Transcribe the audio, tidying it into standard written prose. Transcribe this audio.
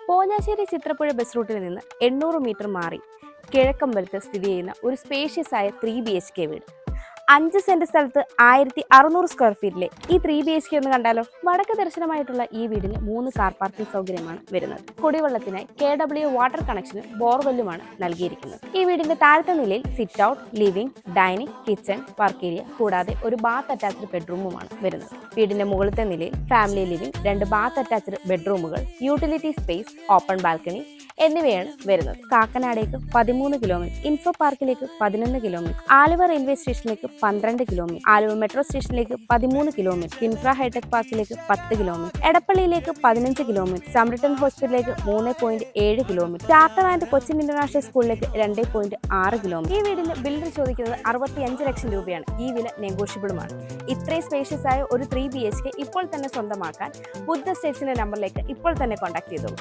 Ponjassery Chitrapuzha bus റൂട്ടിൽ നിന്ന് 800 metre മാറി കിഴക്കമ്പലത്ത് സ്ഥിതി ചെയ്യുന്ന ഒരു സ്പേഷ്യസ് ആയ 3BHK വീട്. 5 സെന്റ് സ്ഥലത്ത് 1600 സ്ക്വയർ ഫീറ്റിലെ ഈ 3BHK ഒന്ന് കണ്ടാലോ. വടക്ക് ദർശനമായിട്ടുള്ള ഈ വീടിന് 3 കാർ പാർക്കിംഗ് സൗകര്യമാണ് വരുന്നത്. കുടിവെള്ളത്തിനായി KW വാട്ടർ കണക്ഷനും ബോർവെല്ലുമാണ് നൽകിയിരിക്കുന്നത്. ഈ വീടിന്റെ താഴത്തെ നിലയിൽ sit out, living, dining, kitchen, work area കൂടാതെ ഒരു ബാത്ത് അറ്റാച്ച്ഡ് ബെഡ്റൂമുമാണ് വരുന്നത്. വീടിന്റെ മുകളിലത്തെ നിലയിൽ ഫാമിലി ലിവിംഗ്, 2 ബാത്ത് അറ്റാച്ച്ഡ് ബെഡ്റൂമുകൾ, യൂട്ടിലിറ്റി സ്പേസ്, ഓപ്പൺ ബാൽക്കണി എന്നിവയാണ് വരുന്നത്. കാക്കനാടേക്ക് 13 കിലോമീറ്റർ, ഇൻഫോ പാർക്കിലേക്ക് 11 കിലോമീറ്റർ, ആലുവ റെയിൽവേ സ്റ്റേഷനിലേക്ക് 12 കിലോമീറ്റർ, ആലുവ മെട്രോ സ്റ്റേഷനിലേക്ക് 13 കിലോമീറ്റർ, കിൻഫ്ര ഹൈടെക് പാർക്കിലേക്ക് 10 കിലോമീറ്റർ, എടപ്പള്ളിയിലേക്ക് 15 കിലോമീറ്റർ, സമൃട്ടൺ ഹോസ്പിറ്റലിലേക്ക് 3.7 kilometre, charter and Cochin international സ്കൂളിലേക്ക് 2.6 കിലോമീറ്റർ. ഈ വീടിന് ബിൽഡർ ചോദിക്കുന്നത് 65 ലക്ഷം രൂപയാണ്. ഈ വില നെഗോഷ്യബിളുമാണ്. ഇത്രയും സ്പേഷ്യസ് ആയ ഒരു 3BHK ഇപ്പോൾ തന്നെ സ്വന്തമാക്കാൻ ബുദ്ധ സ്റ്റേറ്റ്സിന്റെ നമ്പറിലേക്ക് ഇപ്പോൾ തന്നെ കോൺടാക്ട് ചെയ്തോളൂ.